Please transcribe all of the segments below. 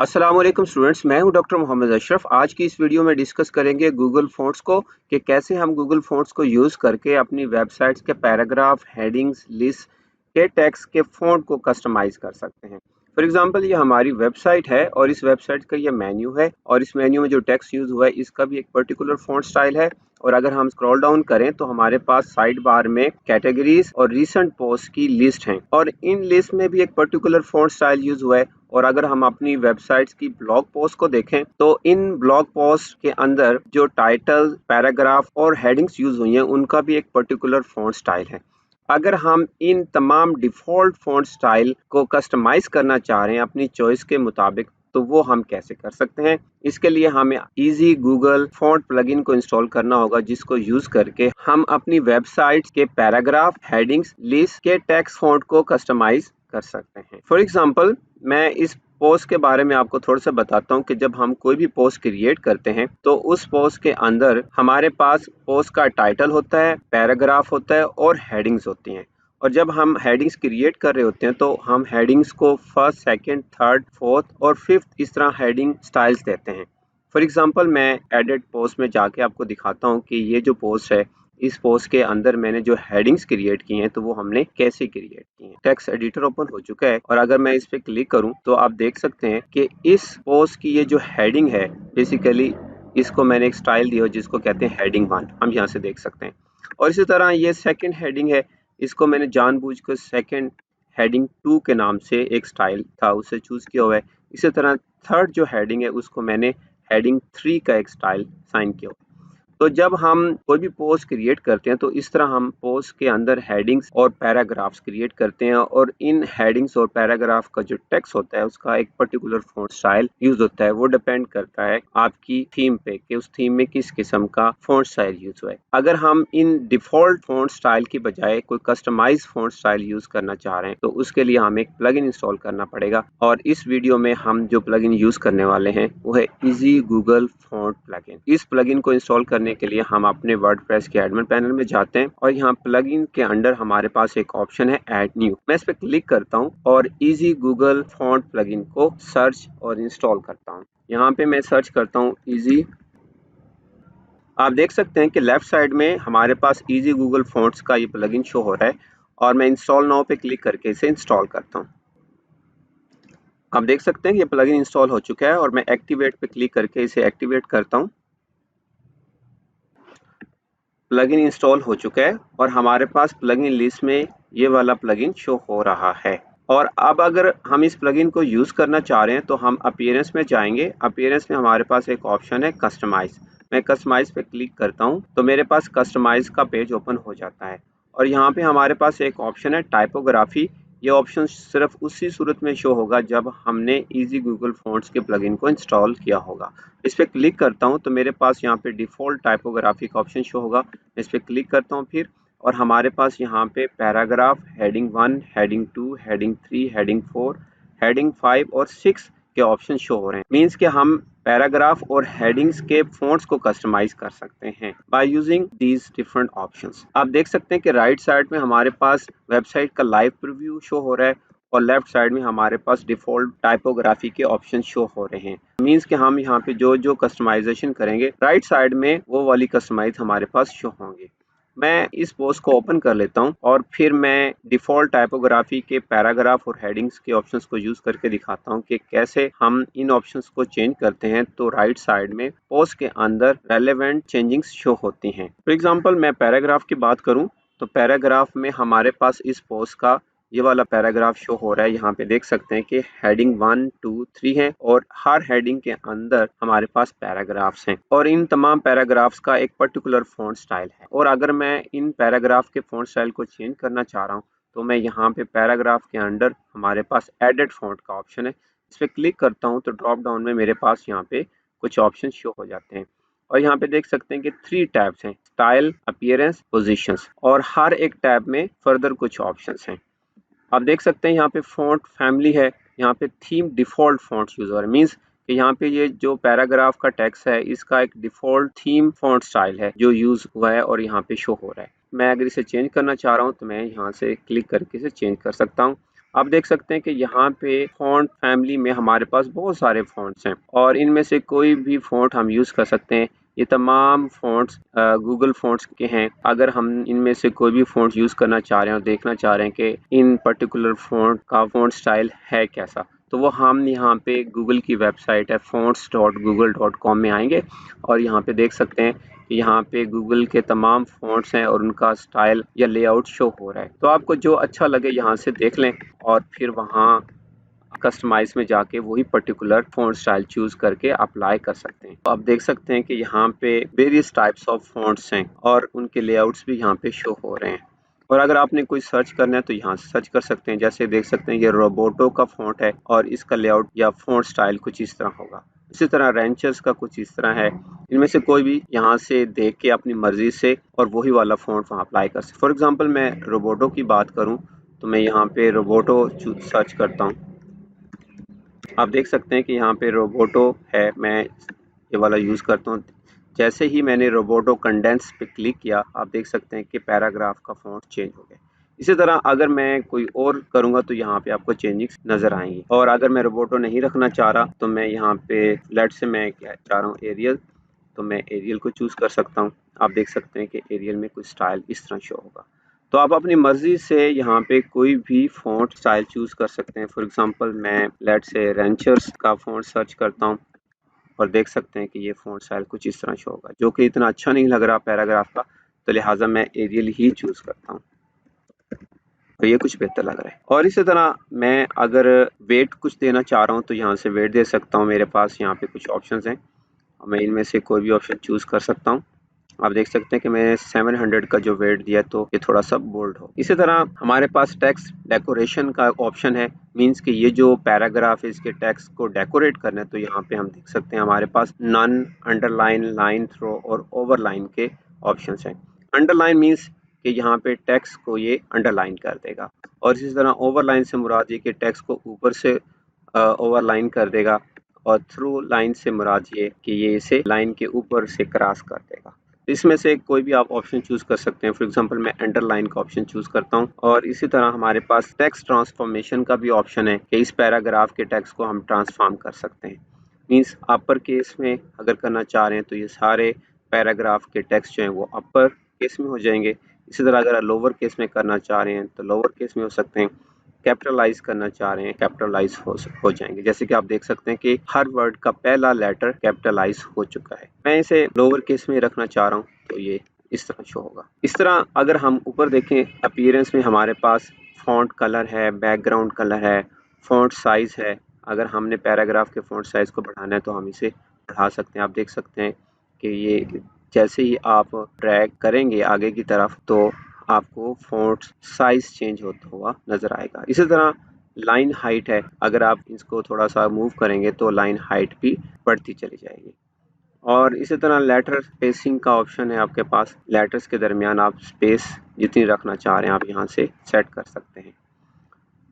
अस्सलाम वालेकुम स्टूडेंट्स, मैं हूं डॉक्टर मोहम्मद अशरफ। आज की इस वीडियो में डिस्कस करेंगे गूगल फ़ॉन्ट्स को कि कैसे हम गूगल फ़ॉन्ट्स को यूज़ करके अपनी वेबसाइट्स के पैराग्राफ, हेडिंग्स, लिस्ट के टेक्स्ट के फ़ॉन्ट को कस्टमाइज़ कर सकते हैं। फॉर एग्जांपल ये हमारी वेबसाइट है और इस वेबसाइट का ये मेन्यू है और इस मेन्यू में जो टेक्स्ट यूज़ हुआ है इसका भी एक पर्टिकुलर फ़ॉन्ट स्टाइल है। और अगर हम स्क्रॉल डाउन करें तो हमारे पास साइड बार में कैटेगरीज और रीसेंट पोस्ट की लिस्ट हैं और इन लिस्ट में भी एक पर्टिकुलर फ़ॉन्ट स्टाइल यूज़ हुआ है। और अगर हम अपनी वेबसाइट्स की ब्लॉग पोस्ट को देखें तो इन ब्लॉग पोस्ट के अंदर जो टाइटल, पैराग्राफ और हेडिंग्स यूज हुई हैं उनका भी एक पर्टिकुलर फ़ॉन्ट स्टाइल है। अगर हम इन तमाम डिफ़ॉल्ट फ़ॉन्ट स्टाइल को कस्टमाइज़ करना चाह रहे हैं अपनी चॉइस के मुताबिक, तो वो हम कैसे कर सकते हैं? इसके लिए हमें ईज़ी गूगल फ़ॉन्ट प्लगइन को इंस्टॉल करना होगा, जिसको यूज़ करके हम अपनी वेबसाइट्स के पैराग्राफ, हेडिंग्स, लिस्ट के टेक्स्ट फ़ॉन्ट को कस्टमाइज़ कर सकते हैं। फॉर एग्जांपल मैं इस पोस्ट के बारे में आपको थोड़ा सा बताता हूँ कि जब हम कोई भी पोस्ट क्रिएट करते हैं तो उस पोस्ट के अंदर हमारे पास पोस्ट का टाइटल होता है, पैराग्राफ होता है और हेडिंग्स होती हैं। और जब हम हेडिंग्स क्रिएट कर रहे होते हैं तो हम हेडिंग्स को फर्स्ट, सेकंड, थर्ड, फोर्थ और फिफ्थ इस तरह हेडिंग स्टाइल्स देते हैं। फॉर एग्जांपल मैं एडिट पोस्ट में जाके आपको दिखाता हूँ कि ये जो पोस्ट है, इस पोस्ट के अंदर मैंने जो हेडिंग्स क्रिएट की हैं तो वो हमने कैसे क्रिएट की हैं। टेक्स्ट एडिटर ओपन हो चुका है और अगर मैं इस पे क्लिक करूं तो आप देख सकते हैं कि इस पोस्ट की ये जो हेडिंग है, बेसिकली इसको मैंने एक स्टाइल दिया जिसको कहते हैं हेडिंग 1, हम यहाँ से देख सकते हैं। और इसी तरह ये सेकंड हेडिंग है, इसको मैंने जानबूझकर सेकंड हेडिंग 2 के नाम से एक स्टाइल था उसे चूज किया हुआ है। इसी तरह थर्ड जो हेडिंग है उसको मैंने हेडिंग 3 का एक स्टाइल साइन किया हुआ है। तो जब हम कोई भी पोस्ट क्रिएट करते हैं तो इस तरह हम पोस्ट के अंदर हेडिंग्स और पैराग्राफ्स क्रिएट करते हैं और इन हेडिंग्स और पैराग्राफ का जो टेक्स्ट होता है उसका एक पर्टिकुलर फॉन्ट स्टाइल यूज होता है। वो डिपेंड करता है आपकी थीम पे कि उस थीम में किस किस्म का फॉन्ट स्टाइल यूज हुआ है। अगर हम इन डिफॉल्ट फॉन्ट स्टाइल की बजाय कोई कस्टमाइज फॉन्ट स्टाइल यूज करना चाह रहे हैं तो उसके लिए हमें एक प्लगइन इंस्टॉल करना पड़ेगा और इस वीडियो में हम जो प्लगइन यूज करने वाले हैं वो है इजी गूगल फॉन्ट प्लगइन। इस प्लगइन को इंस्टॉल करने के लिए हम अपने वर्डप्रेस के एडमिन पैनल में जाते हैं और यहाँ प्लगइन के अंडर हमारे पास एक ऑप्शन है ऐड न्यू। मैं इस पर क्लिक करता हूँ और इजी गूगल फॉन्ट प्लगइन को सर्च और इंस्टॉल करता हूँ। यहाँ पे मैं सर्च करता हूँ इजी। आप देख सकते हैं कि लेफ्ट साइड में हमारे पास इजी गूगल फॉन्ट्स का ये प्लगइन शो हो रहा है और मैं इंस्टॉल नाउ पे क्लिक करके इसे इंस्टॉल करता हूँ। आप देख सकते हैं कि ये प्लगइन इंस्टॉल हो चुका है और मैं एक्टिवेट पे क्लिक करके इसे एक्टिवेट करता हूँ। प्लगइन इंस्टॉल हो चुका है और हमारे पास प्लगइन लिस्ट में ये वाला प्लगइन शो हो रहा है। और अब अगर हम इस प्लगइन को यूज़ करना चाह रहे हैं तो हम अपीयरेंस में जाएंगे। अपीयरेंस में हमारे पास एक ऑप्शन है कस्टमाइज। मैं कस्टमाइज पे क्लिक करता हूँ तो मेरे पास कस्टमाइज का पेज ओपन हो जाता है और यहाँ पे हमारे पास एक ऑप्शन है टाइपोग्राफी। ये ऑप्शन सिर्फ उसी सूरत में शो होगा जब हमने इजी गूगल फॉन्ट्स के प्लगइन को इंस्टॉल किया होगा। इस पर क्लिक करता हूँ तो मेरे पास यहाँ पे डिफ़ॉल्ट टाइपोग्राफी का ऑप्शन शो होगा। इस पर क्लिक करता हूँ फिर और हमारे पास यहाँ पे paragraph, heading 1, heading 2, heading 3, heading 4, heading 5 और 6 के ऑप्शन शो हो रहे हैं। मीन्स कि हम पैराग्राफ और हेडिंग्स के फॉन्ट्स को कस्टमाइज कर सकते हैं by using these different options. आप देख सकते हैं कि राइट साइड में हमारे पास वेबसाइट का लाइव प्रीव्यू शो हो रहा है और लेफ्ट साइड में हमारे पास डिफ़ॉल्ट टाइपोग्राफी के ऑप्शन शो हो रहे हैं। मीन्स कि हम यहाँ पे जो जो कस्टमाइजेशन करेंगे राइट साइड में वो वाली कस्टमाइज हमारे पास शो होंगे। मैं इस पोस्ट को ओपन कर लेता हूँ और फिर मैं डिफ़ॉल्ट टाइपोग्राफी के पैराग्राफ और हेडिंग्स के ऑप्शंस को यूज़ करके दिखाता हूँ कि कैसे हम इन ऑप्शंस को चेंज करते हैं तो राइट साइड में पोस्ट के अंदर रेलेवेंट चेंजिंग्स शो होती हैं। फॉर एग्जांपल मैं पैराग्राफ की बात करूँ तो पैराग्राफ में हमारे पास इस पोस्ट का ये वाला पैराग्राफ शो हो रहा है। यहाँ पे देख सकते हैं कि हेडिंग 1, 2, 3 है और हर हेडिंग के अंदर हमारे पास पैराग्राफ्स हैं और इन तमाम पैराग्राफ्स का एक पर्टिकुलर फॉन्ट स्टाइल है। और अगर मैं इन पैराग्राफ के फॉन्ट स्टाइल को चेंज करना चाह रहा हूँ तो मैं यहाँ पे पैराग्राफ के अंडर हमारे पास एडिट फॉन्ट का ऑप्शन है। इस पर क्लिक करता हूँ तो ड्रॉप डाउन में मेरे पास यहाँ पे कुछ ऑप्शन शो हो जाते हैं और यहाँ पे देख सकते हैं कि 3 टैब्स हैं, स्टाइल, अपीयरेंस, पोजीशंस, और हर एक टैब में फर्दर कुछ ऑप्शंस हैं। आप देख सकते हैं यहाँ पे फॉन्ट फैमिली है, यहाँ पे थीम डिफ़ॉल्ट फॉन्ट्स यूज हो रहा है। मीन्स कि यहाँ पे ये जो पैराग्राफ का टेक्स्ट है इसका एक डिफ़ॉल्ट थीम फॉन्ट स्टाइल है जो यूज हुआ है और यहाँ पे शो हो रहा है। मैं अगर इसे चेंज करना चाह रहा हूँ तो मैं यहाँ से क्लिक करके इसे चेंज कर सकता हूँ आप देख सकते हैं कि यहाँ पे फ़ॉन्ट फैमिली में हमारे पास बहुत सारे फ़ॉन्ट्स हैं और इनमें से कोई भी फ़ॉन्ट हम यूज़ कर सकते हैं। ये तमाम फ़ॉन्ट्स गूगल फ़ॉन्ट्स के हैं। अगर हम इनमें से कोई भी फ़ॉन्ट यूज़ करना चाह रहे हैं और देखना चाह रहे हैं कि इन पर्टिकुलर फ़ॉन्ट का फ़ॉन्ट स्टाइल है कैसा, तो वो हम यहाँ पे गूगल की वेबसाइट है fonts.google.com में आएंगे और यहाँ पे देख सकते हैं कि यहाँ पे गूगल के तमाम फ़ॉन्ट्स हैं और उनका स्टाइल या लेआउट शो हो रहा है। तो आपको जो अच्छा लगे यहाँ से देख लें और फिर वहाँ कस्टमाइज में जाके वही पर्टिकुलर फ़ॉन्ट स्टाइल चूज़ करके अप्लाई कर सकते हैं। तो आप देख सकते हैं कि यहाँ पे वेरियस टाइप्स ऑफ फ़ॉन्ट्स हैं और उनके लेआउट्स भी यहाँ पे शो हो रहे हैं। और अगर आपने कोई सर्च करना है तो यहाँ से सर्च कर सकते हैं। जैसे देख सकते हैं ये रोबोटो का फ़ॉन्ट है और इसका लेआउट या फ़ॉन्ट स्टाइल कुछ इस तरह होगा। इसी तरह रेंचर्स का कुछ इस तरह है। इनमें से कोई भी यहाँ से देख के अपनी मर्ज़ी से और वही वाला फ़ॉन्ट वहाँ अप्लाई कर सकते। फॉर एग्ज़ाम्पल मैं रोबोटो की बात करूँ तो मैं यहाँ पे रोबोटो सर्च करता हूँ। आप देख सकते हैं कि यहाँ पे रोबोटो है, मैं ये वाला यूज़ करता हूँ। जैसे ही मैंने रोबोटो कंडेंस पे क्लिक किया, आप देख सकते हैं कि पैराग्राफ का फ़ॉन्ट चेंज हो गया। इसी तरह अगर मैं कोई और करूँगा तो यहाँ पे आपको चेंजेस नज़र आएंगी। और अगर मैं रोबोटो नहीं रखना चाह रहा तो मैं यहाँ पे लेट्स से मैं क्या चाह रहा हूँ एरियल, तो मैं एरियल को चूज़ कर सकता हूँ। आप देख सकते हैं कि एरियल में कुछ स्टाइल इस तरह शो होगा। तो आप अपनी मर्ज़ी से यहाँ पे कोई भी फ़ॉन्ट स्टाइल चूज़ कर सकते हैं। फॉर एग्ज़ाम्पल मैं लेट्स से रेंचर्स का फ़ॉन्ट सर्च करता हूँ और देख सकते हैं कि ये फ़ॉन्ट स्टाइल कुछ इस तरह शो होगा, जो कि इतना अच्छा नहीं लग रहा पैराग्राफ का, तो लिहाजा मैं एरियल ही चूज़ करता हूँ। तो ये कुछ बेहतर लग रहा है। और इसी तरह मैं अगर वेट कुछ देना चाह रहा हूँ तो यहाँ से वेट दे सकता हूँ। मेरे पास यहाँ पे कुछ ऑप्शंस हैं, मैं इनमें से कोई भी ऑप्शन चूज़ कर सकता हूँ। आप देख सकते हैं कि मैंने 700 का जो वेट दिया तो ये थोड़ा सा बोल्ड हो। इसी तरह हमारे पास टेक्स्ट डेकोरेशन का ऑप्शन है, मींस कि ये जो पैराग्राफ है इसके टेक्स्ट को डेकोरेट करना है, तो यहाँ पे हम देख सकते हैं हमारे पास नन, अंडरलाइन, लाइन थ्रो और ओवरलाइन के ऑप्शंस हैं। अंडरलाइन मींस कि यहाँ पे टेक्स्ट को ये अंडरलाइन कर देगा और इसी तरह ओवरलाइन से मुराद ये कि टेक्स्ट को ऊपर से ओवरलाइन कर देगा और थ्रू लाइन से मुराद ये कि ये इसे लाइन के ऊपर से क्रॉस कर देगा। इसमें से कोई भी आप ऑप्शन चूज़ कर सकते हैं। फॉर एग्जांपल मैं अंडरलाइन का ऑप्शन चूज़ करता हूँ और इसी तरह हमारे पास टेक्स्ट ट्रांसफॉर्मेशन का भी ऑप्शन है कि इस पैराग्राफ के टेक्स्ट को हम ट्रांसफॉर्म कर सकते हैं। मींस अपर केस में अगर करना चाह रहे हैं तो ये सारे पैराग्राफ के टेक्स्ट जो हैं वो अपर केस में हो जाएंगे। इसी तरह अगर लोअर केस में करना चाह रहे हैं तो लोअर केस में हो सकते हैं। कैपिटलाइज करना चाह रहे हैं कैपिटलाइज हो जाएंगे। जैसे कि आप देख सकते हैं कि हर वर्ड का पहला लेटर कैपिटलाइज हो चुका है। मैं इसे लोअर केस में रखना चाह रहा हूँ तो ये इस तरह शो होगा। इस तरह अगर हम ऊपर देखें अपीयरेंस में हमारे पास फॉन्ट कलर है, बैकग्राउंड कलर है, फॉन्ट साइज है। अगर हमने पैराग्राफ के फॉन्ट साइज को बढ़ाना है तो हम इसे बढ़ा सकते हैं। आप देख सकते हैं कि ये जैसे ही आप ड्रैग करेंगे आगे की तरफ तो आपको फॉन्ट साइज चेंज होता हुआ नजर आएगा। इसी तरह लाइन हाइट है, अगर आप इसको थोड़ा सा मूव करेंगे तो लाइन हाइट भी बढ़ती चली जाएगी। और इसी तरह लेटर स्पेसिंग का ऑप्शन है आपके पास, लेटर्स के दरमियान आप स्पेस जितनी रखना चाह रहे हैं आप यहाँ से सेट कर सकते हैं।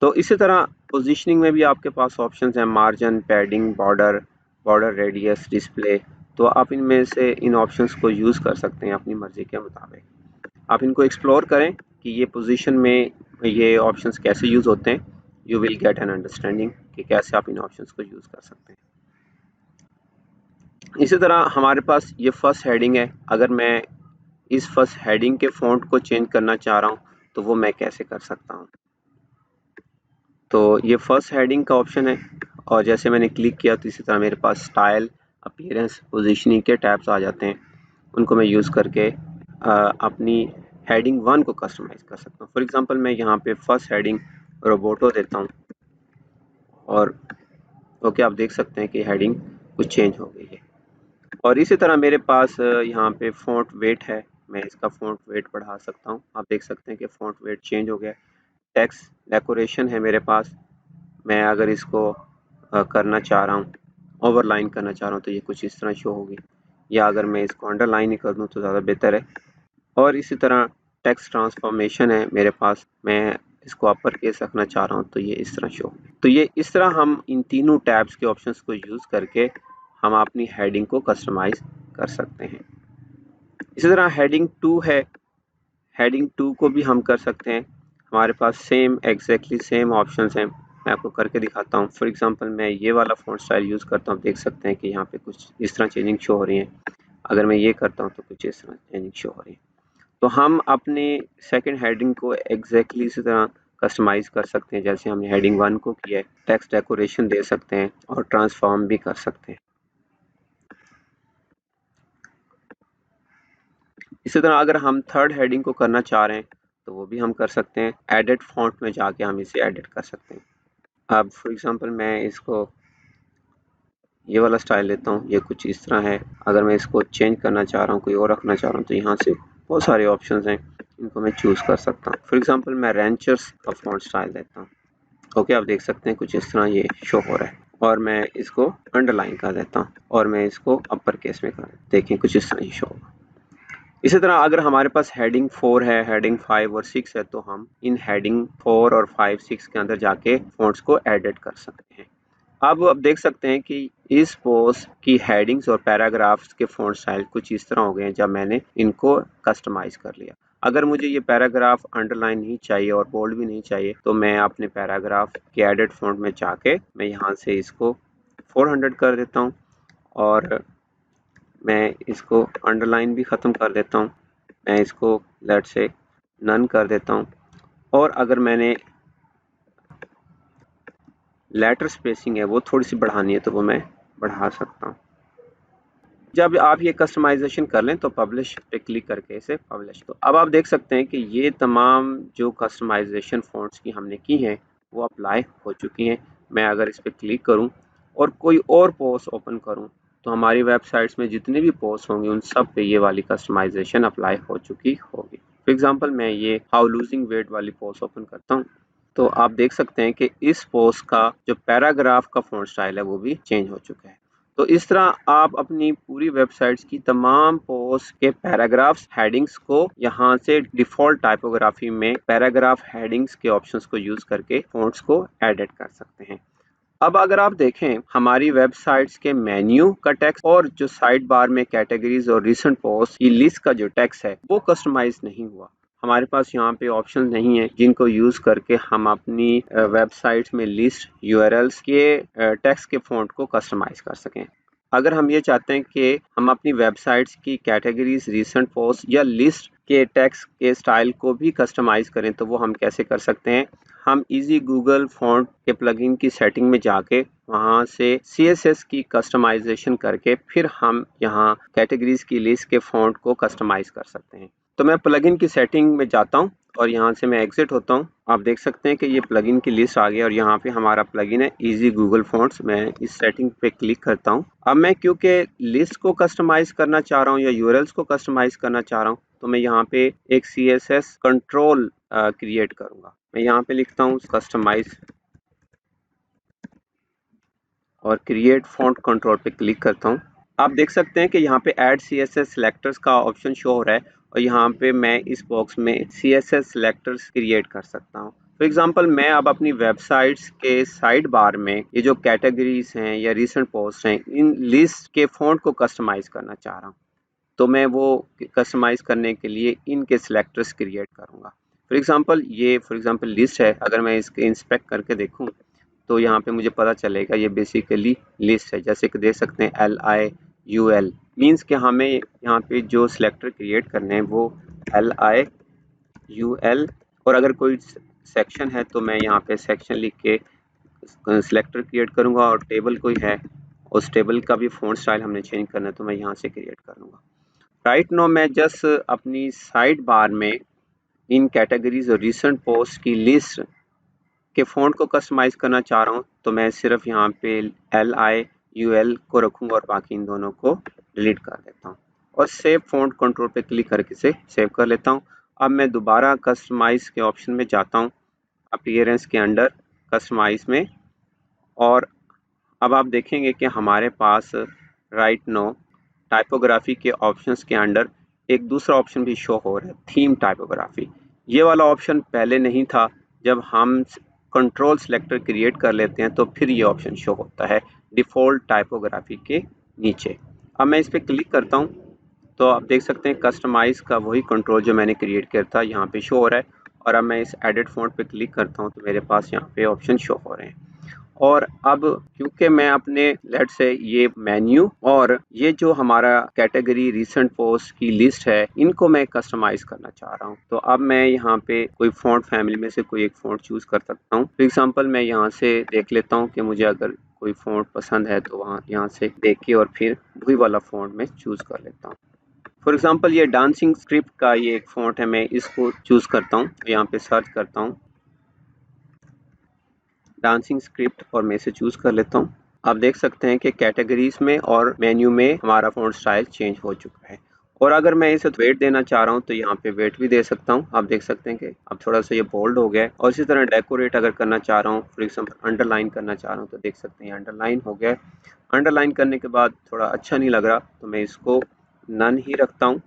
तो इसी तरह पोजीशनिंग में भी आपके पास ऑप्शंस हैं, margin, padding, border, border radius, display. तो आप इनमें से इन ऑप्शंस को यूज़ कर सकते हैं अपनी मर्ज़ी के मुताबिक। आप इनको एक्सप्लोर करें कि ये पोजीशन में ये ऑप्शंस कैसे यूज़ होते हैं। You will get an understanding कि कैसे आप इन ऑप्शंस को यूज़ कर सकते हैं। इसी तरह हमारे पास ये फर्स्ट हेडिंग है। अगर मैं इस फर्स्ट हेडिंग के फ़ॉन्ट को चेंज करना चाह रहा हूँ तो वो मैं कैसे कर सकता हूँ। तो ये फर्स्ट हेडिंग का ऑप्शन है और जैसे मैंने क्लिक किया तो इसी तरह मेरे पास स्टाइल, अपीयरेंस, पोजीशनिंग के टैब्स आ जाते हैं। उनको मैं यूज़ करके अपनी हेडिंग 1 को कस्टमाइज़ कर सकता हूँ। फॉर एग्जांपल मैं यहाँ पे फर्स्ट हेडिंग रोबोटो देता हूँ और ओके आप देख सकते हैं कि हेडिंग कुछ चेंज हो गई है। और इसी तरह मेरे पास यहाँ पे फ़ॉन्ट वेट है, मैं इसका फ़ॉन्ट वेट बढ़ा सकता हूँ। आप देख सकते हैं कि फ़ॉन्ट वेट चेंज हो गया है। टेक्स्ट डेकोरेशन है मेरे पास, मैं अगर इसको करना चाह रहा हूँ, ओवरलाइन करना चाह रहा हूँ तो ये कुछ इस तरह शो होगी, या अगर मैं इसको अंडरलाइन ही कर दूँ तो ज़्यादा बेहतर है। और इसी तरह टेक्स्ट ट्रांसफॉर्मेशन है मेरे पास, मैं इसको अपर केस रखना चाह रहा हूँ तो ये इस तरह शो। तो ये इस तरह हम इन तीनों टैब्स के ऑप्शंस को यूज़ करके हम अपनी हेडिंग को कस्टमाइज कर सकते हैं। इसी तरह हेडिंग 2 है, हेडिंग 2 को भी हम कर सकते हैं। हमारे पास सेम एग्जैक्टली सेम ऑप्शंस हैं। मैं आपको करके दिखाता हूँ। फॉर एग्जांपल मैं ये वाला फ़ॉन्ट स्टाइल यूज़ करता हूँ, देख सकते हैं कि यहाँ पे कुछ इस तरह चेंजिंग शो हो रही है। अगर मैं ये करता हूँ तो कुछ इस तरह चेंजिंग शो हो रही है। तो हम अपने सेकंड हेडिंग को एग्जैक्टली इसी तरह कस्टमाइज कर सकते हैं जैसे हमने हेडिंग 1 को किया है। टेक्स्ट डेकोरेशन दे सकते हैं और ट्रांसफॉर्म भी कर सकते हैं। इसी तरह अगर हम थर्ड हेडिंग को करना चाह रहे हैं तो वो भी हम कर सकते हैं। एडिट फॉन्ट में जाके हम इसे एडिट कर सकते हैं। अब फॉर एग्जांपल मैं इसको ये वाला स्टाइल लेता हूँ, ये कुछ इस तरह है। अगर मैं इसको चेंज करना चाह रहा हूँ, कोई और रखना चाह रहा हूँ, तो यहाँ से बहुत सारे ऑप्शंस हैं, इनको मैं चूज़ कर सकता हूँ। फॉर एग्जांपल मैं रेंचर्स का फॉन्ट स्टाइल लेता हूँ। ओके, आप देख सकते हैं कुछ इस तरह ये शो हो रहा है और मैं इसको अंडरलाइन कर देता हूँ और मैं इसको अपर केस में कर देता हूँ। देखें कुछ इस तरह ही शो होगा। इसी तरह अगर हमारे पास हेडिंग 4 है, हेडिंग 5 और 6 है, तो हम इन हेडिंग 4 और 5, 6 के अंदर जाके फॉन्ट्स को एडिट कर सकते हैं। अब देख सकते हैं कि इस पोस्ट की हेडिंग्स और पैराग्राफ्स के फॉन्ट स्टाइल कुछ इस तरह हो गए हैं जब मैंने इनको कस्टमाइज कर लिया। अगर मुझे ये पैराग्राफ अंडरलाइन नहीं चाहिए और बोल्ड भी नहीं चाहिए तो मैं अपने पैराग्राफ के एडिट फॉन्ट में जाके मैं यहाँ से इसको 400 कर देता हूँ और मैं इसको अंडरलाइन भी ख़त्म कर देता हूँ। मैं इसको लेट से नन कर देता हूँ और अगर मैंने लेटर स्पेसिंग है वो थोड़ी सी बढ़ानी है तो वो मैं बढ़ा सकता हूँ। जब आप ये कस्टमाइजेशन कर लें तो पब्लिश पे क्लिक करके इसे पब्लिश। तो अब आप देख सकते हैं कि ये तमाम जो कस्टमाइजेशन फॉन्ट्स की हमने की हैं वो अप्लाई हो चुकी हैं। मैं अगर इस पर क्लिक करूं और कोई और पोस्ट ओपन करूं तो हमारी वेबसाइट्स में जितने भी पोस्ट होंगे उन सब पे ये वाली कस्टमाइजेशन अप्लाई हो चुकी होगी। फॉर एग्जांपल मैं ये हाउ लूजिंग वेट वाली पोस्ट ओपन करता हूँ तो आप देख सकते हैं कि इस पोस्ट का जो पैराग्राफ का फॉन्ट स्टाइल है वो भी चेंज हो चुका है। तो इस तरह आप अपनी पूरी वेबसाइट्स की तमाम पोस्ट के पैराग्राफ्स हेडिंग्स को यहाँ से डिफ़ॉल्ट टाइपोग्राफी में पैराग्राफ हेडिंग्स के ऑप्शंस को यूज़ करके फॉन्ट्स को एडिट कर सकते हैं। अब अगर आप देखें हमारी वेबसाइट्स के मेन्यू का टेक्स्ट और जो साइड बार में कैटेगरीज और रिसेंट पोस्ट की लिस्ट का जो टेक्स्ट है वो कस्टमाइज नहीं हुआ। हमारे पास यहाँ पे ऑप्शन नहीं है जिनको यूज करके हम अपनी वेबसाइट्स में लिस्ट यूआरएल्स के टेक्स्ट के फॉन्ट को कस्टमाइज कर सकें। अगर हम ये चाहते हैं कि हम अपनी वेबसाइट्स की कैटेगरीज, रिसेंट पोस्ट या लिस्ट के टेक्स्ट के स्टाइल को भी कस्टमाइज करें तो वो हम कैसे कर सकते हैं। हम इजी गूगल फॉन्ट के प्लगइन की सेटिंग में जाके वहाँ से CSS की कस्टमाइजेशन करके फिर हम यहाँ कैटेगरीज की लिस्ट के फॉन्ट को कस्टमाइज कर सकते हैं। तो मैं प्लगइन की सेटिंग में जाता हूँ और यहाँ से मैं एग्जिट होता हूँ। आप देख सकते हैं कि ये प्लगइन की लिस्ट आ गई और यहाँ पे हमारा प्लगइन है इजी गूगल फॉन्ट्स। मैं इस सेटिंग पे क्लिक करता हूँ। अब मैं क्योंकि लिस्ट को कस्टमाइज करना चाह रहा हूँ या यूआरएल्स को कस्टमाइज करना चाह रहा हूँ तो मैं यहाँ पे एक CSS कंट्रोल क्रिएट करूँगा। मैं यहाँ पे लिखता हूँ कस्टमाइज और क्रिएट फॉन्ट कंट्रोल पे क्लिक करता हूँ। आप देख सकते हैं कि यहाँ पे ऐड CSS सिलेक्टर्स का ऑप्शन शो हो रहा है और यहाँ पे मैं इस बॉक्स में CSS सिलेक्टर्स क्रिएट कर सकता हूँ। फॉर एग्जांपल मैं अब अपनी वेबसाइट्स के साइड बार में ये जो कैटेगरीज हैं या रिसेंट पोस्ट हैं इन लिस्ट के फॉन्ट को कस्टमाइज करना चाह रहा हूँ तो मैं वो कस्टमाइज करने के लिए इनके सिलेक्टर्स क्रिएट करूँगा। फॉर एग्जांपल लिस्ट है। अगर मैं इसके इंस्पेक्ट करके देखूँ तो यहाँ पे मुझे पता चलेगा ये बेसिकली लिस्ट है। जैसे कि देख सकते हैं LIUL मीन्स कि हमें यहाँ पे जो सिलेक्टर क्रिएट करने हैं वो LIUL और अगर कोई सेक्शन है तो मैं यहाँ पे सेक्शन लिख के सिलेक्टर क्रिएट करूँगा और टेबल कोई है उस टेबल का भी फॉन्ट स्टाइल हमने चेंज करना है तो मैं यहाँ से क्रिएट कर लूँगा। राइट नो मैं जस्ट अपनी साइड बार में इन कैटेगरीज और रिसेंट पोस्ट की लिस्ट के फॉन्ट को कस्टमाइज करना चाह रहा हूँ तो मैं सिर्फ यहाँ पे LIUL को रखूँगा और बाकी इन दोनों को डिलीट कर देता हूँ और सेव फॉन्ट कंट्रोल पे क्लिक करके इसे सेव कर लेता हूँ। अब मैं दोबारा कस्टमाइज के ऑप्शन में जाता हूँ अपीयरेंस के अंडर कस्टमाइज में और अब आप देखेंगे कि हमारे पास राइट नो टाइपोग्राफी के ऑप्शंस के अंडर एक दूसरा ऑप्शन भी शो हो रहा है, थीम टाइपोग्राफी। ये वाला ऑप्शन पहले नहीं था। जब हम कंट्रोल सेलेक्टर क्रिएट कर लेते हैं तो फिर ये ऑप्शन शो होता है डिफ़ॉल्ट टाइपोग्राफी के नीचे। अब मैं इस पर क्लिक करता हूँ तो आप देख सकते हैं कस्टमाइज का वही कंट्रोल जो मैंने क्रिएट किया था यहाँ पे शो हो रहा है और अब मैं इस एडिट फ़ॉन्ट पे क्लिक करता हूँ तो मेरे पास यहाँ पे ऑप्शन शो हो रहे हैं। और अब क्योंकि मैं अपने लेट्स से ये मेन्यू और ये जो हमारा कैटेगरी रीसेंट पोस्ट की लिस्ट है, इनको मैं कस्टमाइज़ करना चाह रहा हूँ। तो अब मैं यहाँ पे कोई फ़ॉन्ट फैमिली में से कोई एक फ़ॉन्ट चूज़ कर सकता हूँ। फॉर एग्ज़ाम्पल मैं यहाँ से देख लेता हूँ कि मुझे अगर कोई फ़ॉन्ट पसंद है तो यहाँ से देख के और फिर वही वाला फ़ॉन्ट मैं चूज़ कर लेता हूँ। फॉर एग्ज़ाम्पल ये डांसिंग स्क्रिप्ट का ये एक फ़ॉन्ट है, मैं इसको चूज़ करता हूँ। यहाँ पे सर्च करता हूँ डांसिंग स्क्रिप्ट और मैं इसे चूज़ कर लेता हूँ। आप देख सकते हैं कि कैटेगरीज में और मेन्यू में हमारा फ़ॉन्ट स्टाइल चेंज हो चुका है। और अगर मैं इसे वेट देना चाह रहा हूँ तो यहाँ पे वेट भी दे सकता हूँ। आप देख सकते हैं कि अब थोड़ा सा ये बोल्ड हो गया है। और इसी तरह डेकोरेट अगर करना चाह रहा हूँ, फॉर एग्जाम्पल अंडरलाइन करना चाह रहा हूँ, तो देख सकते हैं अंडरलाइन हो गया है। अंडरलाइन करने के बाद थोड़ा अच्छा नहीं लग रहा तो मैं इसको नन ही रखता हूँ।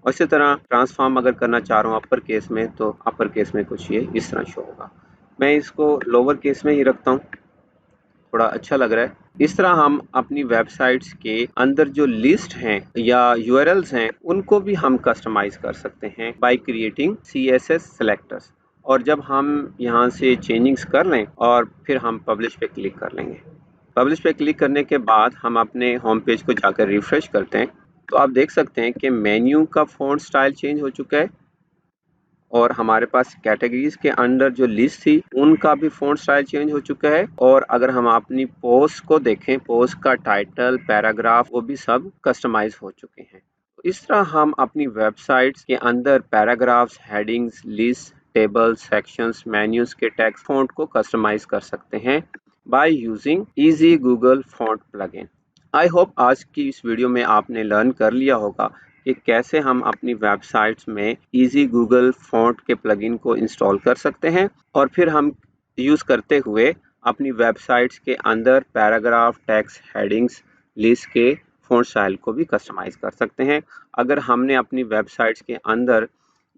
और इसी तरह ट्रांसफॉर्म अगर करना चाह रहा हूँ अपर केस में, तो अपर केस में कुछ ये इस तरह शो होगा। मैं इसको लोअर केस में ही रखता हूँ, थोड़ा अच्छा लग रहा है। इस तरह हम अपनी वेबसाइट्स के अंदर जो लिस्ट हैं या यूआरएल्स हैं, उनको भी हम कस्टमाइज कर सकते हैं बाय क्रिएटिंग सीएसएस सेलेक्टर्स। और जब हम यहाँ से चेंजिंग्स कर लें और फिर हम पब्लिश पे क्लिक कर लेंगे। पब्लिश पे क्लिक करने के बाद हम अपने होम पेज को जाकर रिफ्रेश करते हैं तो आप देख सकते हैं कि मेन्यू का फ़ॉन्ट स्टाइल चेंज हो चुका है और हमारे पास कैटेगरीज के अंडर जो लिस्ट थी उनका भी फ़ॉन्ट स्टाइल चेंज हो चुका है। और अगर हम अपनी पोस्ट को देखें, पोस्ट का टाइटल, पैराग्राफ, वो भी सब कस्टमाइज हो चुके हैं। तो इस तरह हम अपनी वेबसाइट्स के अंदर paragraphs, headings, list, tables, sections, menus के टेक्स्ट फ़ॉन्ट को कस्टमाइज कर सकते हैं by using easy Google font plugin. I hope आज की इस वीडियो में आपने लर्न कर लिया होगा कि कैसे हम अपनी वेबसाइट्स में इजी गूगल फ़ॉन्ट के प्लगइन को इंस्टॉल कर सकते हैं और फिर हम यूज़ करते हुए अपनी वेबसाइट्स के अंदर पैराग्राफ, टेक्स्ट, हेडिंग्स, लिस्ट के फ़ॉन्ट स्टाइल को भी कस्टमाइज कर सकते हैं। अगर हमने अपनी वेबसाइट्स के अंदर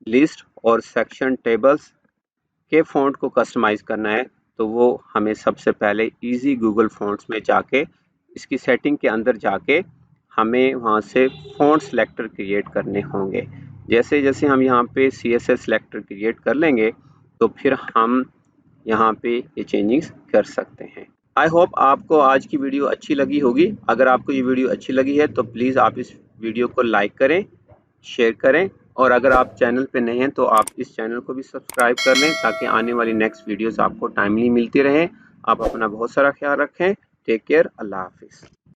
लिस्ट और सेक्शन, टेबल्स के फ़ॉन्ट को कस्टमाइज़ करना है तो वो हमें सबसे पहले इजी गूगल फ़ॉन्ट्स में जाके, इसकी सेटिंग के अंदर जाके हमें वहाँ से फ़ॉन्ट सेलेक्टर क्रिएट करने होंगे। जैसे जैसे हम यहाँ पे सीएसएस सेलेक्टर क्रिएट कर लेंगे तो फिर हम यहाँ पे ये चेंजिंग्स कर सकते हैं। आई होप आपको आज की वीडियो अच्छी लगी होगी। अगर आपको ये वीडियो अच्छी लगी है तो प्लीज़ आप इस वीडियो को लाइक करें, शेयर करें और अगर आप चैनल पे नए हैं तो आप इस चैनल को भी सब्सक्राइब कर लें ताकि आने वाली नेक्स्ट वीडियोस आपको टाइमली मिलती रहें। आप अपना बहुत सारा ख्याल रखें। Take care. अल्लाह हाफिज़।